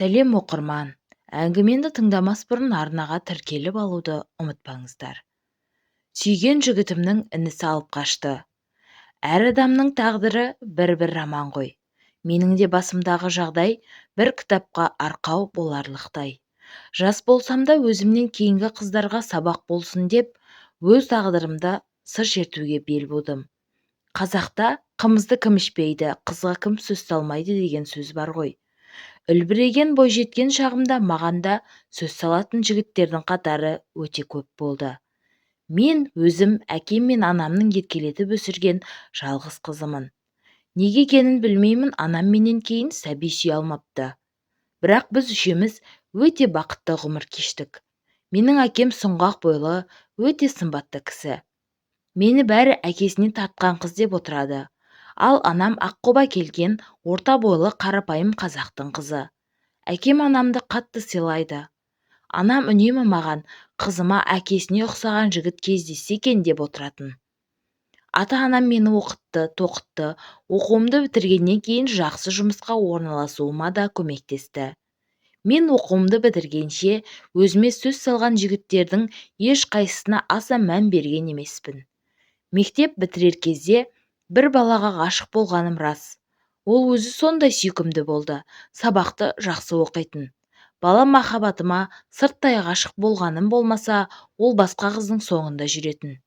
сәлем оқырман, әңгімені тыңдамас бұрын арнаға тіркеліп алуды ұмытпаңыздар. Сүйген жігітімнің інісі алып қашты. Әр адамның тағдыры бір-бір роман ғой. Менің де басымдағы жағдай бір кітапқа арқау боларлықтай. Жас болсам да өзімнен кейінгі қыздарға сабақ болсын деп, өз тағдырымда сыр шертуге бел будым. Қазақта қымызды кім ішпейді, қызға кім сөз салмайды деген сөз бар ғой. Үлбіреген бойжеткен шағымда маған да сөз салатын жігіттердің қатары өте көп болды. Мен өзім әкем мен анамның еркелетіп өсірген жалғыз қызымын. Неге екенін білмеймін, анам менен кейін сәби сүйе алмапты. Бірақ біз үшеуміз өте бақытты ғұмыр кештік. Менің әкем сұңғақ бойлы, өте сымбатты кісі. Мені бәрі әкесіне тартқан қыз деп отырады. Ал анам аққұба келген орта бойлы қарапайым қазақтың қызы. Әкем анамды қатты сыйлайды. Анам үнемі маған қызыма әкесіне ұқсаған жігіт кездессе екен деп отыратын. Ата-анам мені оқытты, тоқытты, оқуымды бітіргеннен кейін жақсы жұмысқа орналасуыма да көмектесті. Мен оқуымды бітіргенше өзіме сөз салған жігіттердің ешқайсысына аса мән берген емеспін. Мектеп бітірер кезде бір балаға ғашық болғаным рас. Ол өзі сондай сүйкімді болды, сабақты жақсы оқитын. Бала махаббатыма сырттай ғашық болғаным болмаса, ол басқа қыздың соңында жүретін.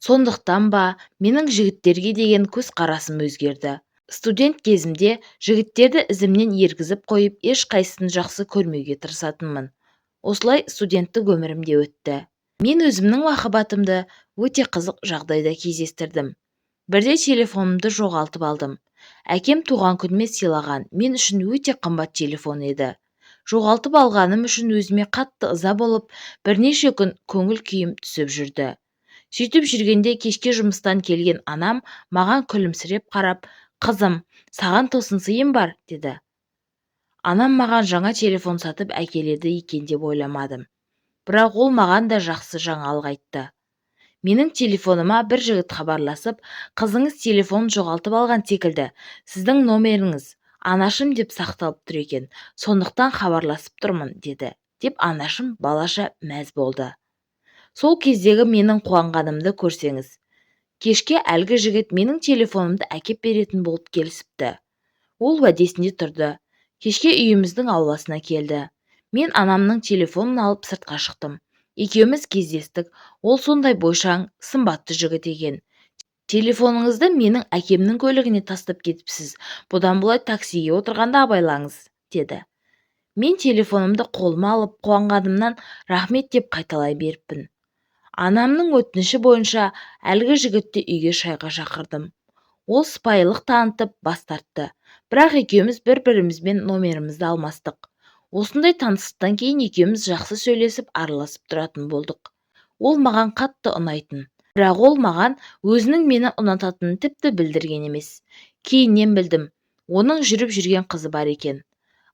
Сондықтан ба, менің жігіттерге деген көзқарасым өзгерді. Студент кезімде жігіттерді ізімнен ергізіп қойып, ешқайсысын жақсы көрмеуге тырысатынмын. Осылай студенттік өмірім де өтті. Мен өзімнің махаббатымды өте қызық жағдайда кездестірдім. Бірде телефонымды жоғалтып алдым. Әкем туған күніме сыйлаған, мен үшін өте қымбат телефон еді. Жоғалтып алғаным үшін өзіме қатты ыза болып, бірнеше күн көңіл күйім түсіп жүрді. Сөйтіп жүргенде кешке жұмыстан келген анам маған күлімсіреп қарап, «Қызым, саған тосын сыйым бар», деді. Анам маған жаңа телефон сатып әкеледі екен деп ойламадым. Бірақ ол маған да жақсы жаңалық айтты. Менің телефоныма бір жігіт хабарласып, «Қызыңыз телефонын жоғалтып алған секілді. Сіздің номеріңіз анашым деп сақталып тұр екен. Сондықтан хабарласып тұрмын», деді. Деп анашым балаша мәз болды. Сол кездегі менің қуанғанымды көрсеңіз. Кешке әлгі жігіт менің телефонымды әкеп беретін болып келісіпті. Ол уәдесінде тұрды. Кешке үйіміздің ауласына келді. Мен анамның телефонын алып сыртқа шықтым. Екеуміз кездестік. Ол сондай бойшаң, сымбатты жігіт екен. «Телефоныңызды менің әкемнің көлігіне тастап кетіпсіз. Бұдан былай таксиге отырғанда абайлаңыз», деді. Мен телефонымды қолыма алып қуанғанымнан рахмет деп қайталай беріппін. Анамның өтініші бойынша әлгі жігітті үйге шайға шақырдым. Ол сыпайылық танытып бас тартты. Бірақ екеуміз бір-бірімізбен номерімізді алмастық. Осындай таныстықтан кейін екеуміз жақсы сөйлесіп араласып тұратын болдық. Ол маған қатты ұнайтын. Бірақ ол маған өзінің мені ұнататынын тіпті білдірген емес. Кейіннен білдім, оның жүріп жүрген қызы бар екен.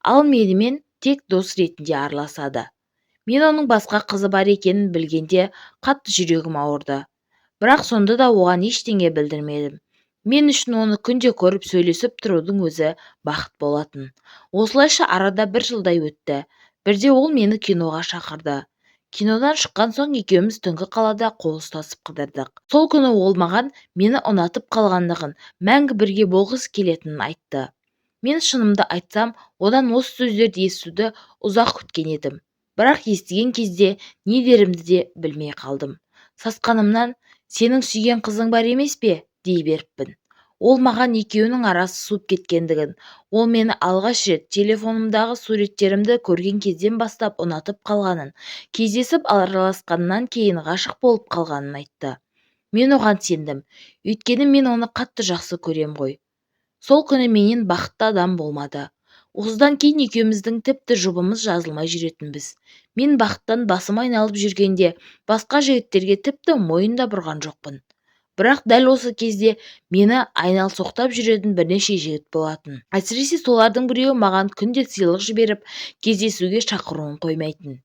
Ал менімен тек дос ретінде араласады. Мен оның басқа қызы бар екенін білгенде қатты жүрегім ауырды. Бірақ сонда да оған ештеңе білдірмедім. Мен үшін оны күнде көріп сөйлесіп тұрудың өзі бақыт болатын. Осылайша арада бір жылдай өтті. Бірде ол мені киноға шақырды. Кинодан шыққан соң екеуміз түнгі қалада қол ұстасып қыдырдық. Сол күні ол маған мені ұнатып қалғандығын, мәңгі бірге болғысы келетінін айтты. Мен шынымды айтсам, одан осы сөздерді естуді ұзақ күткен едім. Бірақ естіген кезде не дерімді де білмей қалдым. Сасқанымнан, «Сенің сүйген қызың бар емес пе?» дей беріппін. Ол маған екеуінің арасы суып кеткендігін, ол мені алғаш рет телефонымдағы суреттерімді көрген кезден бастап ұнатып қалғанын, кездесіп араласқаннан кейін ғашық болып қалғанын айтты. Мен оған сендім, өйткені мен оны қатты жақсы көрем ғой. Сол күні менен бақытты адам болмады. Осыдан кейін екеуміздің тіпті жұбымыз жазылмай жүретінбіз. Мен бақыттан басым айналып жүргенде басқа жігіттерге тіпті мойын да бұрған жоқпын. Бірақ дәл осы кезде мені айналсоқтап жүретін бірнеше жігіт болатын. Әсіресе солардың біреуі маған күнде сыйлық жіберіп, кездесуге шақыруын қоймайтын.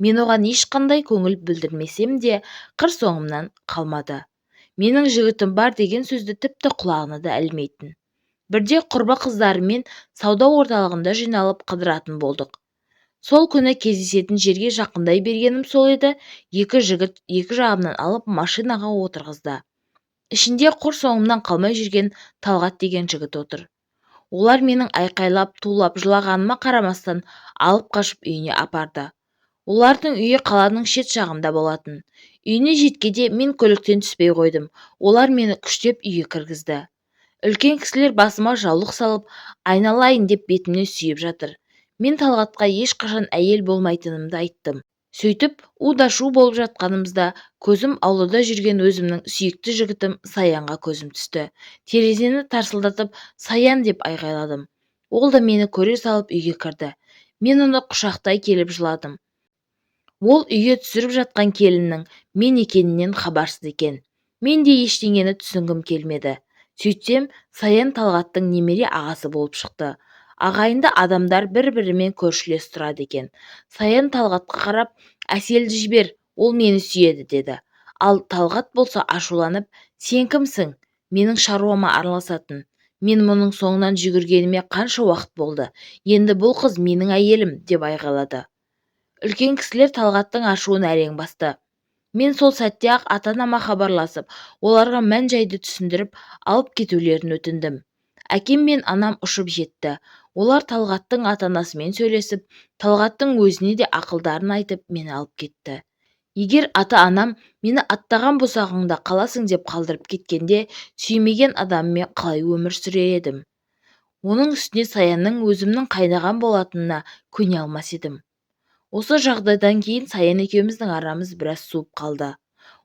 Мен оған ешқандай көңіл білдірмесем де, қыр соңымнан қалмады. Менің жігітім бар деген сөзді тіпті құлағына да ілмейтін. Бірде құрбы қыздарымен сауда орталығында жиналып қыдыратын болдық. Сол күні кездесетін жерге жақындай бергенім сол еді, екі жігіт екі жағымнан алып машинаға отырғызды. Ішінде құр соңымнан қалмай жүрген Талғат деген жігіт отыр. Олар менің айқайлап, тулап, жылағаныма қарамастан алып қашып үйіне апарды. Олардың үйі қаланың шет жағында болатын. Үйіне жеткенде мен көліктен түспей қойдым. Олар мені күштеп үйге кіргізді. Үлкен кісілер басыма жаулық салып, айналайын деп бетімнен сүйіп жатыр. Мен Талғатқа ешқашан әйел болмайтынымды айттым. Сөйтіп, у-да-шу болып жатқанымызда көзім аулада жүрген өзімнің сүйікті жігітім Саянға көзім түсті. Терезені тарсылдатып «Саян» деп айғайладым. Ол да мені көре салып үйге кірді. Мен оны құшақтай келіп жыладым. Ол үйге түсіріп жатқан келіннің мен екенінен хабарсыз екен. Мен де ештеңені түсінгім келмеді. Сөйтсем, Саян Талғаттың немере ағасы болып шықты. Ағайынды адамдар бір-бірімен көршілес тұрады екен. Саян Талғатқа қарап, «Әселді жібер, ол мені сүйеді» деді. Ал Талғат болса ашуланып, «Сен кімсің? Менің шаруама араласатын. Мен мұның соңынан жүгіргеніме қанша уақыт болды. Енді бұл қыз менің әйелім» деп айғайлады. Үлкен кісілер Талғаттың ашуын әрең басты. Мен сол сәтте-ақ ата-анама хабарласып, оларға мән-жайды түсіндіріп, алып кетулерін өтіндім. Әкем мен анам ұшып жетті. Олар Талғаттың ата-анасымен сөйлесіп, Талғаттың өзіне де ақылдарын айтып, мені алып кетті. Егер ата-анам мені аттаған босағаңда қаласың деп қалдырып кеткенде, сүймеген адаммен қалай өмір сүрер едім? Оның үстіне Саянның өзімнің қайнаған болатынына көне алмас едім. Осы жағдайдан кейін Саян екеуміздің арамыз біраз суып қалды.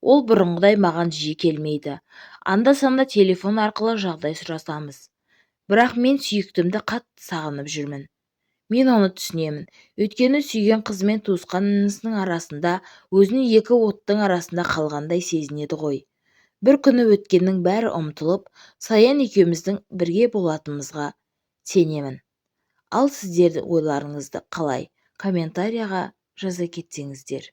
Ол бұрынғыдай маған жиі келмейді. Анда-санда телефон арқылы жағдай сұрасамыз. Бірақ мен сүйіктімді қатты сағынып жүрмін. Мен оны түсінемін. Өйткені сүйген қызы мен туысқан інісінің арасында өзін екі оттың арасында қалғандай сезінеді ғой. Бір күні өткеннің бәрі ұмытылып, Саян екеуміздің бірге болатынымызға сенемін. Ал сіздердің ойларыңызды қалай? Комментарияға жаза кетсеңіздер.